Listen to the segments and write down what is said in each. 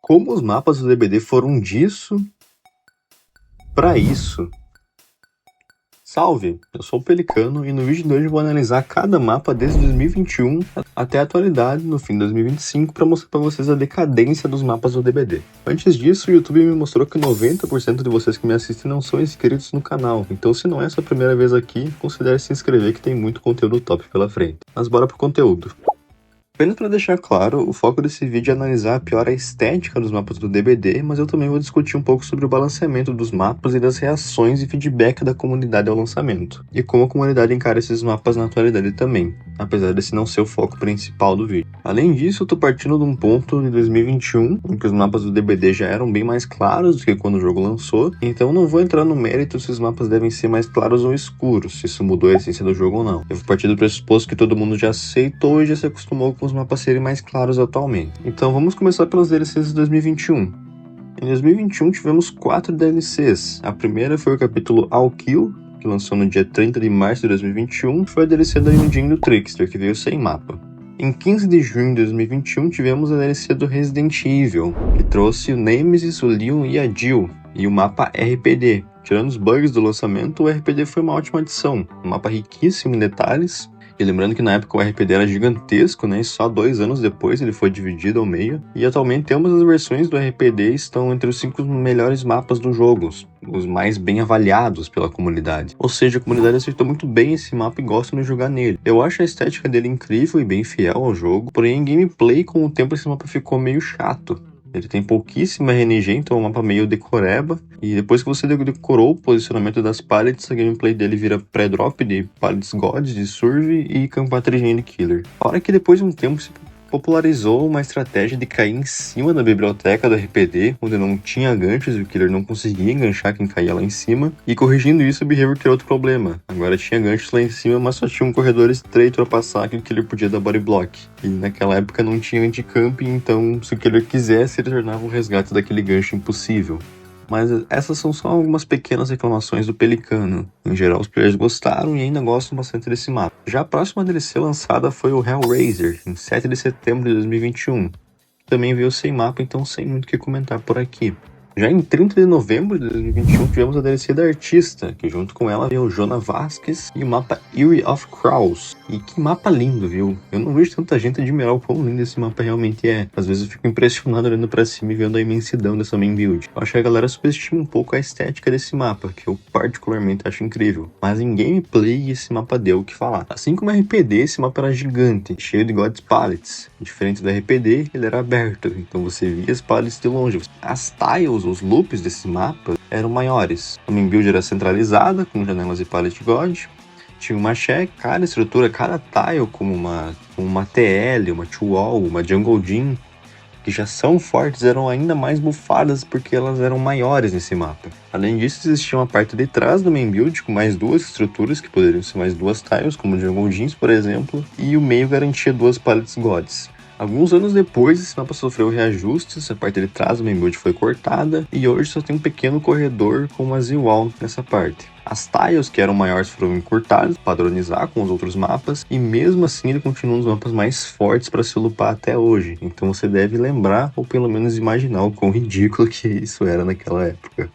Como os mapas do DBD foram disso pra isso? Salve, eu sou o Pelicano e no vídeo de hoje eu vou analisar cada mapa desde 2021 até a atualidade, no fim de 2025, para mostrar para vocês a decadência dos mapas do DBD. Antes disso, o YouTube me mostrou que 90% de vocês que me assistem não são inscritos no canal, então se não é a sua primeira vez aqui, considere se inscrever que tem muito conteúdo top pela frente. Mas bora pro conteúdo. Apenas para deixar claro, o foco desse vídeo é analisar a estética dos mapas do DBD, mas eu também vou discutir um pouco sobre o balanceamento dos mapas e das reações e feedback da comunidade ao lançamento, e como a comunidade encara esses mapas na atualidade também, apesar desse não ser o foco principal do vídeo. Além disso, eu tô partindo de um ponto de 2021, em que os mapas do DBD já eram bem mais claros do que quando o jogo lançou, então não vou entrar no mérito se os mapas devem ser mais claros ou escuros, se isso mudou a essência do jogo ou não. Eu vou partir do pressuposto que todo mundo já aceitou e já se acostumou com os mapas serem mais claros atualmente. Então vamos começar pelas DLCs de 2021. Em 2021 tivemos 4 DLCs. A primeira foi o capítulo All Kill, que lançou no dia 30 de março de 2021, foi a DLC da Yundin do Trickster, que veio sem mapa. Em 15 de junho de 2021 tivemos a DLC do Resident Evil, que trouxe o Nemesis, o Leon e a Jill, e o mapa RPD. Tirando os bugs do lançamento, o RPD foi uma ótima adição, um mapa riquíssimo em detalhes. E lembrando que na época o RPD era gigantesco, né? E só 2 anos depois ele foi dividido ao meio. E atualmente ambas as versões do RPD estão entre os 5 melhores mapas do jogo, os mais bem avaliados pela comunidade. Ou seja, a comunidade aceitou muito bem esse mapa e gosta de jogar nele. Eu acho a estética dele incrível e bem fiel ao jogo, porém em gameplay com o tempo esse mapa ficou meio chato. Ele tem pouquíssima RNG, então é um mapa meio decoreba. E depois que você decorou o posicionamento das pallets, a gameplay dele vira pré-drop de pallets gods, de surge e campar de killer. Fora que depois de um tempo se popularizou uma estratégia de cair em cima da biblioteca do RPD, onde não tinha ganchos e o killer não conseguia enganchar quem caía lá em cima. E corrigindo isso, o Behavior criou outro problema. Agora tinha ganchos lá em cima, mas só tinha um corredor estreito para passar que o killer podia dar body block. E naquela época não tinha anti-camp, então se o killer quisesse, ele tornava o resgate daquele gancho impossível. Mas essas são só algumas pequenas reclamações do Pelicano. Em geral, os players gostaram e ainda gostam bastante desse mapa. Já a próxima DLC lançada foi o Hellraiser, em 7 de setembro de 2021. Também veio sem mapa, então sem muito o que comentar por aqui. Já em 30 de novembro de 2021 tivemos a DLC da Artista, que junto com ela veio o Jonah Vasquez e o mapa Eerie of Crows. E que mapa lindo, viu? Eu não vejo tanta gente admirar o quão lindo esse mapa realmente é. Às vezes eu fico impressionado olhando pra cima e vendo a imensidão dessa main build. Eu acho que a galera subestima um pouco a estética desse mapa, que eu particularmente acho incrível. Mas em gameplay esse mapa deu o que falar. Assim como o RPD, esse mapa era gigante, cheio de God's Pallets. Diferente do RPD, ele era aberto, então você via as pallets de longe. As tiles, os loops desse mapa eram maiores. A main build era centralizada, com janelas e pallet God. Tinha uma check, cada estrutura, cada tile como uma TL, uma two-wall, uma jungle gym, que já são fortes, eram ainda mais bufadas porque elas eram maiores nesse mapa. Além disso, existia uma parte de trás do main build com mais 2 estruturas, que poderiam ser mais 2 tiles, como jungle gyms, por exemplo, e o meio garantia 2 pallets gods. Alguns anos depois, esse mapa sofreu reajustes, a parte de trás do main build foi cortada, e hoje só tem um pequeno corredor com uma Z-wall nessa parte. As tiles que eram maiores foram encurtadas, padronizar com os outros mapas, e mesmo assim ele continua um dos mapas mais fortes para se lupar até hoje. Então você deve lembrar, ou pelo menos imaginar o quão ridículo que isso era naquela época.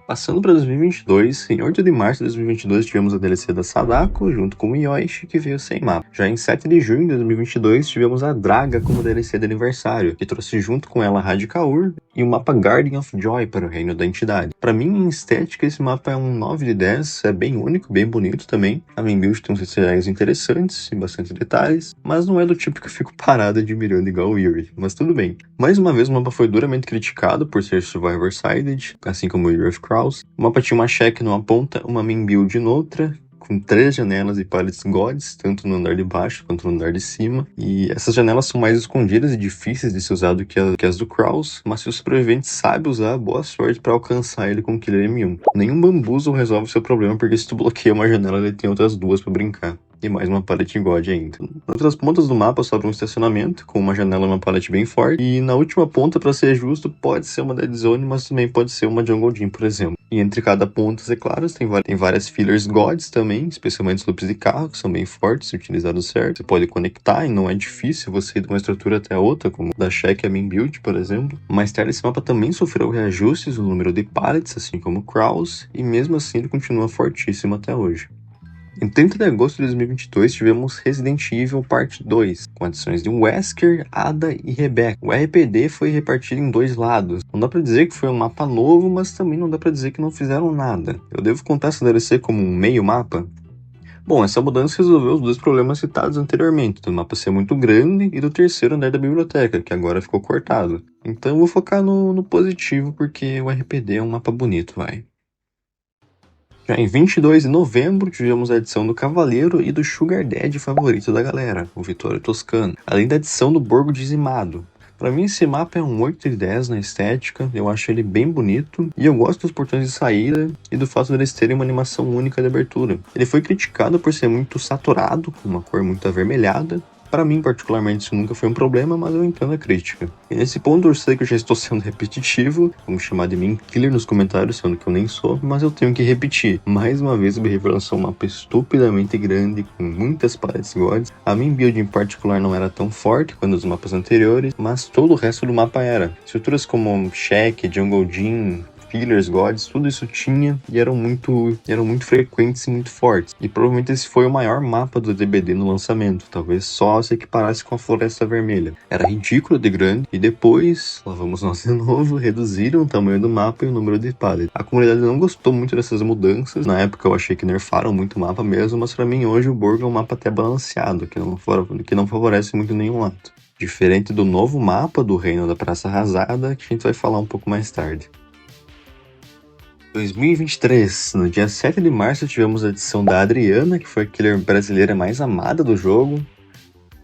Passando para 2022, em 8 de março de 2022 tivemos a DLC da Sadako, junto com o Yoshi, que veio sem mapa. Já em 7 de junho de 2022 tivemos a Draga como DLC de aniversário, que trouxe junto com ela Radikaur e o mapa Guardian of Joy para o Reino da Entidade. Para mim, em estética, esse mapa é um 9 de 10, é bem único, bem bonito também. A main build tem uns cenários interessantes e bastante detalhes, mas não é do tipo que eu fico parado admirando igual o Eerie, mas tudo bem. Mais uma vez, o mapa foi duramente criticado por ser Survivor-sided, assim como o Eerie of Crows. O mapa tinha uma check numa ponta, uma main build noutra, com 3 janelas e pallets gods, tanto no andar de baixo quanto no andar de cima. E essas janelas são mais escondidas e difíceis de ser usado que as do Kraus, mas se o sobrevivente sabe usar, boa sorte para alcançar ele com o Killer M1. Nenhum bambuzo resolve o seu problema, porque se tu bloqueia uma janela, ele tem outras 2 para brincar. e mais uma palette God ainda. Nas outras pontas do mapa sobra um estacionamento, com uma janela e uma palette bem forte, e na última ponta, pra ser justo, pode ser uma Dead Zone, mas também pode ser uma Jungle Gym, por exemplo. E entre cada pontas, é claro, tem várias fillers Gods também, especialmente os loops de carro, que são bem fortes, se utilizados certo. Você pode conectar e não é difícil você ir de uma estrutura até a outra, como da Shack e a Main Build, por exemplo. Mais tarde, esse mapa também sofreu reajustes no número de pallets, assim como Kraus, e mesmo assim ele continua fortíssimo até hoje. Em 30 de agosto de 2022, tivemos Resident Evil Parte 2, com adições de Wesker, Ada e Rebecca. O RPD foi repartido em dois lados. Não dá pra dizer que foi um mapa novo, mas também não dá pra dizer que não fizeram nada. Eu devo contar essa DLC como um meio mapa? Bom, essa mudança resolveu os dois problemas citados anteriormente, do mapa ser muito grande e do terceiro andar da biblioteca, que agora ficou cortado. Então eu vou focar no positivo, porque o RPD é um mapa bonito, vai. Já em 22 de novembro, tivemos a edição do Cavaleiro e do Sugar Daddy favorito da galera, o Vittorio Toscano, além da edição do Borgo Dizimado. Pra mim esse mapa é um 8 de 10 na estética, eu acho ele bem bonito, e eu gosto dos portões de saída e do fato deles terem uma animação única de abertura. Ele foi criticado por ser muito saturado, com uma cor muito avermelhada. Para mim, particularmente, isso nunca foi um problema, mas eu entendo a crítica. E nesse ponto, eu sei que eu já estou sendo repetitivo, vamos chamar de mim killer nos comentários, sendo que eu nem sou, mas eu tenho que repetir. Mais uma vez, o Behavior lançou um mapa estupidamente grande, com muitas palettes gods. A main build em particular não era tão forte quanto os mapas anteriores, mas todo o resto do mapa era. Estruturas como Shack, Jungle Gym, fillers, gods, tudo isso tinha e eram muito frequentes e muito fortes. E provavelmente esse foi o maior mapa do DBD no lançamento, talvez só se equiparasse com a Floresta Vermelha. Era ridículo de grande e depois, lá vamos nós de novo, reduziram o tamanho do mapa e o número de pallets. A comunidade não gostou muito dessas mudanças, na época eu achei que nerfaram muito o mapa mesmo, mas pra mim hoje o Borgo é um mapa até balanceado, que não favorece muito nenhum lado. Diferente do novo mapa do Reino da Praça Arrasada, que a gente vai falar um pouco mais tarde. 2023, no dia 7 de março, tivemos a edição da Adriana, que foi a killer brasileira mais amada do jogo,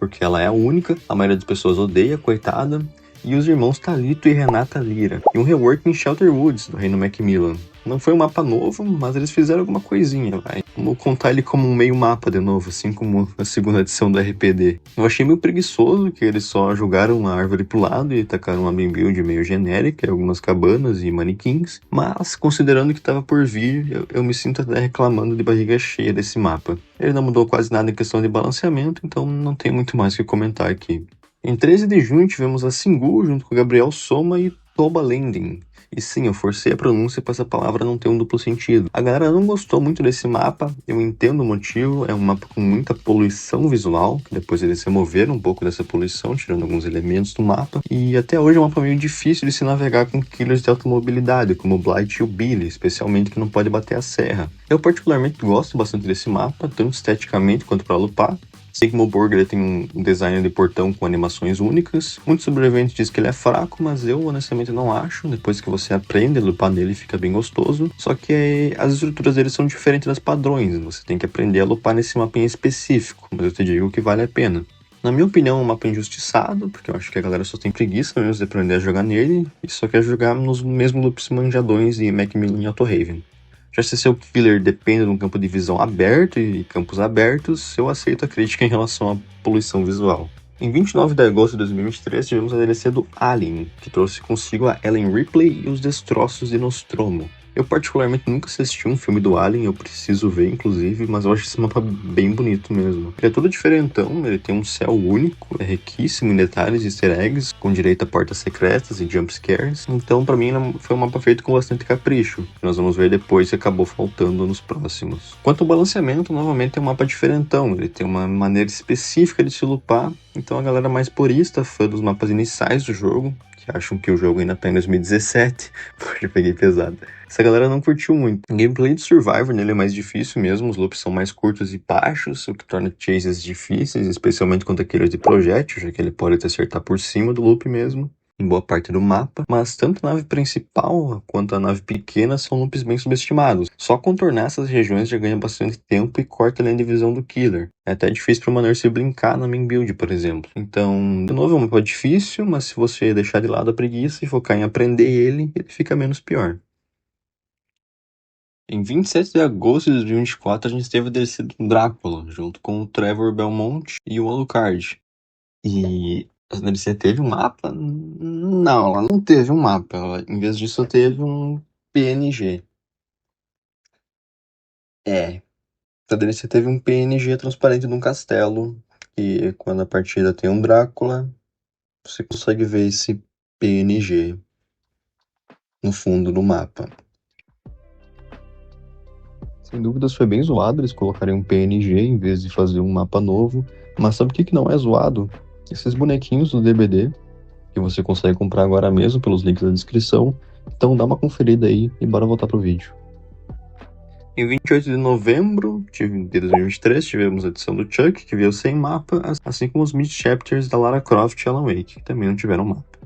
porque ela é a única, a maioria das pessoas odeia, coitada, e os irmãos Talito e Renata Lira, e um rework em Shelter Woods, do Reino Macmillan. Não foi um mapa novo, mas eles fizeram alguma coisinha, vai. Vamos contar ele como um meio mapa de novo, assim como a segunda edição do RPD. Eu achei meio preguiçoso que eles só jogaram uma árvore pro lado e tacaram uma main build meio genérica, algumas cabanas e manequins, mas considerando que tava por vir, eu me sinto até reclamando de barriga cheia desse mapa. Ele não mudou quase nada em questão de balanceamento, então não tem muito mais o que comentar aqui. Em 13 de junho tivemos a Singu junto com Gabriel Soma e Toba Landing. E sim, eu forcei a pronúncia para essa palavra não ter um duplo sentido. A galera não gostou muito desse mapa, eu entendo o motivo, é um mapa com muita poluição visual, que depois eles removeram um pouco dessa poluição, tirando alguns elementos do mapa, e até hoje é um mapa meio difícil de se navegar com killers de automobilidade, como o Blight e o Billy, especialmente que não pode bater a serra. Eu particularmente gosto bastante desse mapa, tanto esteticamente quanto para lupar. Sei que o Burger tem um design de portão com animações únicas. Muitos sobreviventes dizem que ele é fraco, mas eu honestamente não acho. Depois que você aprende a lupar nele, fica bem gostoso. Só que as estruturas dele são diferentes das padrões. Você tem que aprender a lupar nesse mapa em específico, mas eu te digo que vale a pena. Na minha opinião, é um mapa injustiçado, porque eu acho que a galera só tem preguiça mesmo de aprender a jogar nele e só quer jogar nos mesmos loops manjadões de Macmillan e Autohaven. Já se seu killer depende de um campo de visão aberto e campos abertos, eu aceito a crítica em relação à poluição visual. Em 29 de agosto de 2023, tivemos a DLC do Alien, que trouxe consigo a Ellen Ripley e os destroços de Nostromo. Eu particularmente nunca assisti um filme do Alien, eu preciso ver inclusive, mas eu acho esse mapa bem bonito mesmo. Ele é todo diferentão, ele tem um céu único, é riquíssimo em detalhes e easter eggs, com direito a portas secretas e jump scares, então pra mim foi um mapa feito com bastante capricho, que nós vamos ver depois se acabou faltando nos próximos. Quanto ao balanceamento, novamente é um mapa diferentão, ele tem uma maneira específica de se lupar, então a galera mais purista, fã dos mapas iniciais do jogo, que acham que o jogo ainda tá em 2017, porque eu peguei pesado. Essa galera não curtiu muito. O gameplay de Survivor nele é mais difícil mesmo, os loops são mais curtos e baixos, o que torna chases difíceis, especialmente contra aqueles de projétil, já que ele pode te acertar por cima do loop mesmo, em boa parte do mapa, mas tanto a nave principal quanto a nave pequena são loops bem subestimados. Só contornar essas regiões já ganha bastante tempo e corta a linha de visão do killer. É até difícil para o Manor se brincar na main build, por exemplo. Então, de novo, é um mapa difícil, mas se você deixar de lado a preguiça e focar em aprender ele, ele fica menos pior. Em 27 de agosto de 2024, a gente teve a DLC do Drácula, junto com o Trevor Belmont e o Alucard. E a DLC teve um mapa? Não, ela não teve um mapa. Em vez disso, teve um PNG. A DLC teve um PNG transparente de um castelo, e quando a partida tem um Drácula, você consegue ver esse PNG no fundo do mapa. Sem dúvidas foi bem zoado eles colocarem um PNG em vez de fazer um mapa novo, mas sabe o que não é zoado? Esses bonequinhos do DBD, que você consegue comprar agora mesmo pelos links da descrição, então dá uma conferida aí e bora voltar pro vídeo. Em 28 de novembro de 2023, tivemos a edição do Chuck, que veio sem mapa, assim como os mid-chapters da Lara Croft e Alan Wake, que também não tiveram mapa.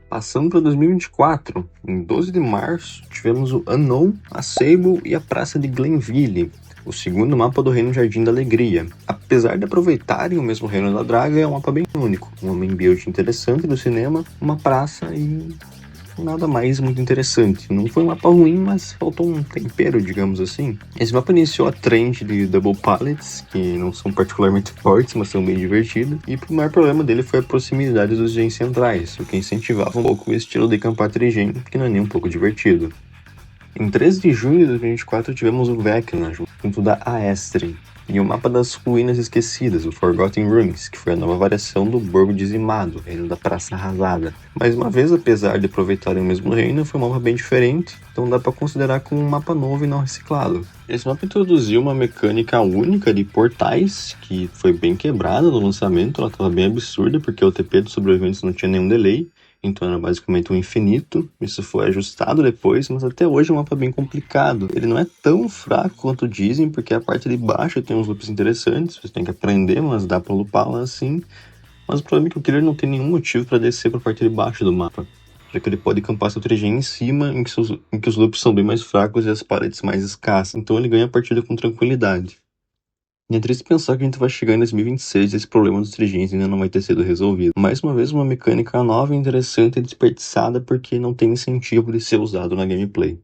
Passando para 2024, em 12 de março, tivemos o Unknown, a Sable e a Praça de Glenville, o segundo mapa do Reino Jardim da Alegria. Apesar de aproveitarem o mesmo Reino da Draga, é um mapa bem único, um main build interessante do cinema, uma praça e nada mais muito interessante. Não foi um mapa ruim, mas faltou um tempero, digamos assim. Esse mapa iniciou a trend de Double Pallets, que não são particularmente fortes, mas são bem divertidos. E o maior problema dele foi a proximidade dos gens centrais, o que incentivava um pouco o estilo de campar trigem, que não é nem um pouco divertido. Em 13 de junho de 2024 tivemos o Vecna, junto da Aestre, e o mapa das ruínas esquecidas, o Forgotten Ruins, que foi a nova variação do Borgo Dizimado, reino da Praça Arrasada. Mais uma vez, apesar de aproveitarem o mesmo reino, foi um mapa bem diferente, então dá para considerar como um mapa novo e não reciclado. Esse mapa introduziu uma mecânica única de portais, que foi bem quebrada no lançamento, ela estava bem absurda, porque o TP dos sobreviventes não tinha nenhum delay, então era basicamente um infinito. Isso foi ajustado depois, mas até hoje é um mapa bem complicado. Ele não é tão fraco quanto dizem, porque a parte de baixo tem uns loops interessantes, você tem que aprender, mas dá pra lupar lá assim. Mas o problema é que o killer não tem nenhum motivo para descer pra parte de baixo do mapa, já que ele pode campar seu trigem em cima, em que os loops são bem mais fracos e as paredes mais escassas, então ele ganha a partida com tranquilidade. E é triste pensar que a gente vai chegar em 2026 e esse problema dos trigens ainda não vai ter sido resolvido. Mais uma vez, uma mecânica nova, interessante e desperdiçada porque não tem incentivo de ser usado na gameplay.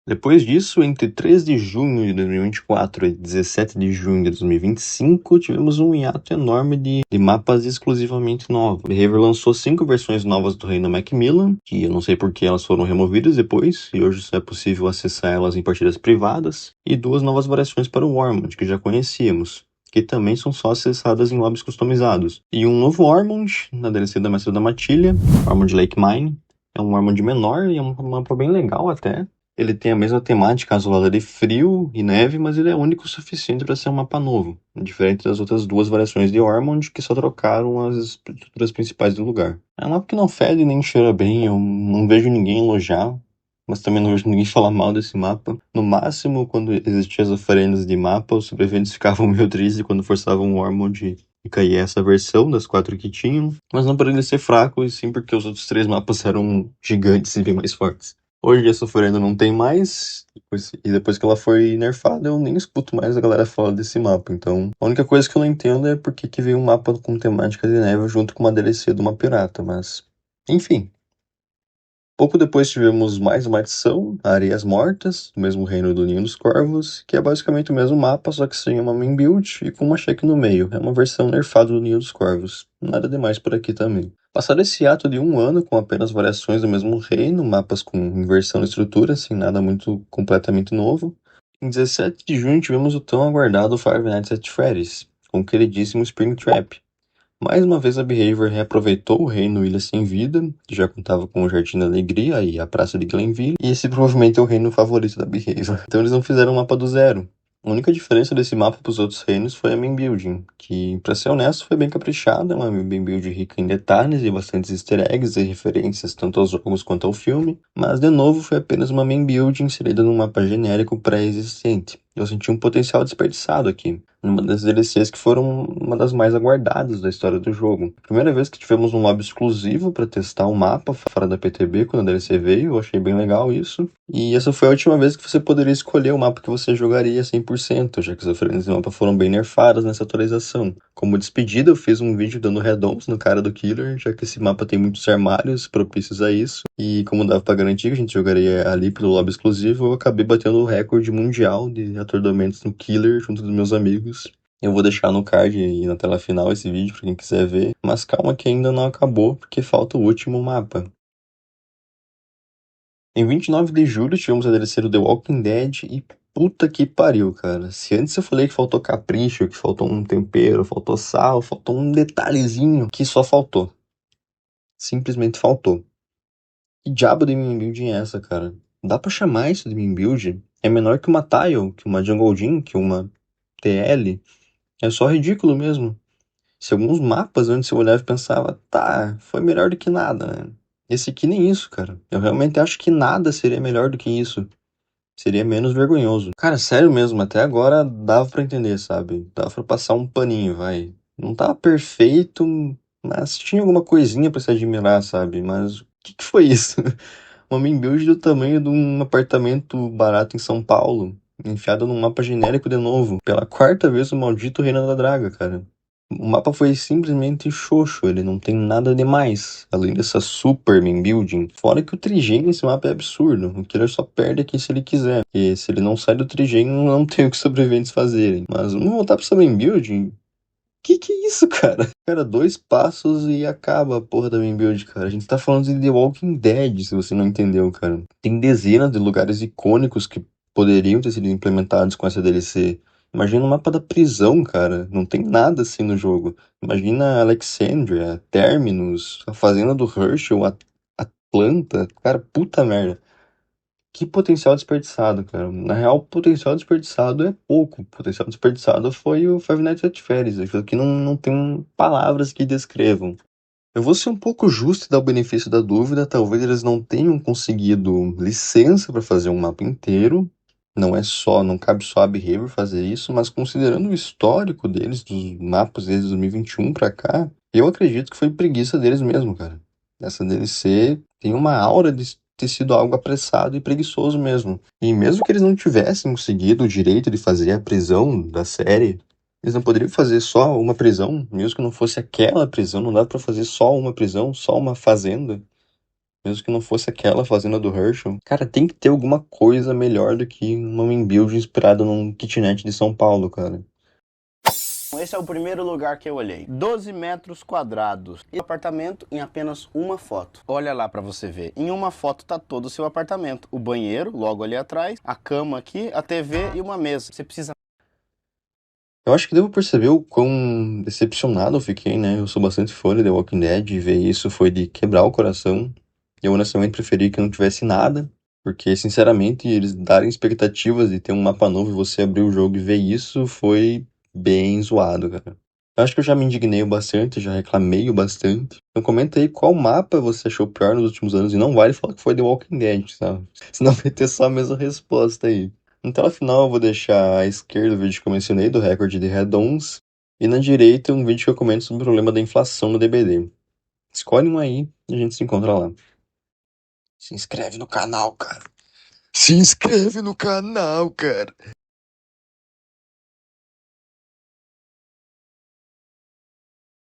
Depois disso, entre 3 de junho de 2024 e 17 de junho de 2025, tivemos um hiato enorme de mapas exclusivamente novos. O Behavior lançou 5 versões novas do Reino Macmillan, que eu não sei por que elas foram removidas depois, e hoje só é possível acessar elas em partidas privadas, e 2 novas variações para o Ormond, que já conhecíamos, que também são só acessadas em lobbies customizados. E um novo Ormond, na DLC da Mestre da Matilha, Ormond Lake Mine. É um Ormond menor e é um mapa bem legal até. Ele tem a mesma temática azulada de frio e neve, mas ele é único o suficiente para ser um mapa novo, diferente das outras 2 variações de Ormond, que só trocaram as estruturas principais do lugar. É um mapa que não fede nem cheira bem, eu não vejo ninguém elogiar, mas também não vejo ninguém falar mal desse mapa. No máximo, quando existiam as oferendas de mapa, os sobreviventes ficavam meio tristes quando forçavam o Ormond e caía essa versão das 4 que tinham, mas não por ele ser fraco, e sim porque os outros 3 mapas eram gigantes e bem mais fortes. Hoje essa oferenda não tem mais, e depois que ela foi nerfada, eu nem escuto mais a galera falar desse mapa. Então, a única coisa que eu não entendo é por que veio um mapa com temática de neve junto com uma DLC de uma pirata, mas enfim. Pouco depois tivemos mais uma adição, Areias Mortas, do mesmo reino do Ninho dos Corvos, que é basicamente o mesmo mapa, só que sem uma main build e com uma check no meio. É uma versão nerfada do Ninho dos Corvos. Nada demais por aqui também. Passado esse ato de 1 ano, com apenas variações do mesmo reino, mapas com inversão de estrutura, sem nada muito completamente novo, em 17 de junho tivemos o tão aguardado Five Nights at Freddy's, com o queridíssimo Springtrap. Mais uma vez a Behavior reaproveitou o reino Ilha Sem Vida, que já contava com o Jardim da Alegria e a Praça de Glenville, e esse provavelmente é o reino favorito da Behavior. Então eles não fizeram um mapa do zero. A única diferença desse mapa para os outros reinos foi a main building, que, para ser honesto, foi bem caprichada, uma main build rica em detalhes e bastantes easter eggs e referências tanto aos jogos quanto ao filme, mas de novo foi apenas uma main build inserida num mapa genérico pré-existente. Eu senti um potencial desperdiçado aqui, numa das DLCs que foram uma das mais aguardadas da história do jogo. Primeira vez que tivemos um lobby exclusivo para testar o mapa fora da PTB quando a DLC veio, eu achei bem legal isso. E essa foi a última vez que você poderia escolher o mapa que você jogaria 100%, já que as oferendas de mapa foram bem nerfadas nessa atualização. Como despedida, eu fiz um vídeo dando head-ons no cara do killer, já que esse mapa tem muitos armários propícios a isso. E como dava pra garantir que a gente jogaria ali pelo lobby exclusivo, eu acabei batendo o recorde mundial de atordoamentos no Killer junto dos meus amigos. Eu vou deixar no card e na tela final esse vídeo pra quem quiser ver. Mas calma que ainda não acabou, porque falta o último mapa. Em 29 de julho tivemos a DLC do The Walking Dead e puta que pariu, cara. Se antes eu falei que faltou capricho, que faltou um tempero, faltou sal, faltou um detalhezinho, que só faltou. Simplesmente faltou. Que diabo de meme building é essa, cara? Dá pra chamar isso de meme build? É menor que uma Tile, que uma Jungle Gym, que uma TL. É só ridículo mesmo. Se alguns mapas antes eu olhava e pensava, tá, foi melhor do que nada, né? Esse aqui nem isso, cara. Eu realmente acho que nada seria melhor do que isso. Seria menos vergonhoso. Cara, sério mesmo, até agora dava pra entender, sabe? Dava pra passar um paninho, vai. Não tava perfeito, mas tinha alguma coisinha pra se admirar, sabe? Mas o que que foi isso? Uma main build do tamanho de um apartamento barato em São Paulo, enfiado num mapa genérico de novo. Pela quarta vez o maldito Reino da Draga, cara. O mapa foi simplesmente xoxo, ele não tem nada demais, além dessa super main building. Fora que o trigêmeo nesse mapa é absurdo, o killer só perde aqui se ele quiser. E se ele não sai do trigêmeo, não tem o que os sobreviventes fazerem. Mas vamos voltar pra essa main building? Que é isso, cara? Cara, 2 passos e acaba a porra da main build, cara. A gente tá falando de The Walking Dead, se você não entendeu, cara. Tem dezenas de lugares icônicos que poderiam ter sido implementados com essa DLC. Imagina o mapa da prisão, cara. Não tem nada assim no jogo. Imagina Alexandria, Terminus, a fazenda do Herschel, a Atlanta. Cara, puta merda. Que potencial desperdiçado, cara. Na real, potencial desperdiçado é pouco. Potencial desperdiçado foi o Five Nights at Freddy's. Aquilo que não tem palavras que descrevam. Eu vou ser um pouco justo e dar o benefício da dúvida. Talvez eles não tenham conseguido licença para fazer um mapa inteiro. Não cabe só a Behavior fazer isso, mas considerando o histórico deles, dos mapas desde 2021 pra cá, eu acredito que foi preguiça deles mesmo, cara. Essa DLC tem uma aura de ter sido algo apressado e preguiçoso mesmo. E mesmo que eles não tivessem conseguido o direito de fazer a prisão da série, eles não poderiam fazer só uma prisão, mesmo que não fosse aquela prisão, não dá pra fazer só uma prisão, só uma fazenda. Mesmo que não fosse aquela fazenda do Herschel. Cara, tem que ter alguma coisa melhor do que uma main build inspirada num kitnet de São Paulo, cara. Esse é o primeiro lugar que eu olhei. 12 metros quadrados. E apartamento em apenas uma foto. Olha lá pra você ver. Em uma foto tá todo o seu apartamento. O banheiro, logo ali atrás. A cama aqui, a TV e uma mesa. Você precisa... Eu acho que devo perceber o quão decepcionado eu fiquei, né? Eu sou bastante fã de The Walking Dead e ver isso foi de quebrar o coração. Eu honestamente preferi que não tivesse nada, porque sinceramente eles darem expectativas de ter um mapa novo e você abrir o jogo e ver isso foi bem zoado, cara. Eu acho que eu já me indignei o bastante, já reclamei o bastante. Então comenta aí qual mapa você achou pior nos últimos anos e não vale falar que foi The Walking Dead, sabe? Senão vai ter só a mesma resposta aí. Na tela final eu vou deixar à esquerda o vídeo que eu mencionei do recorde de Redons e na direita um vídeo que eu comento sobre o problema da inflação no DBD. Escolhe um aí e a gente se encontra lá. Se inscreve no canal, cara. Se inscreve no canal, cara.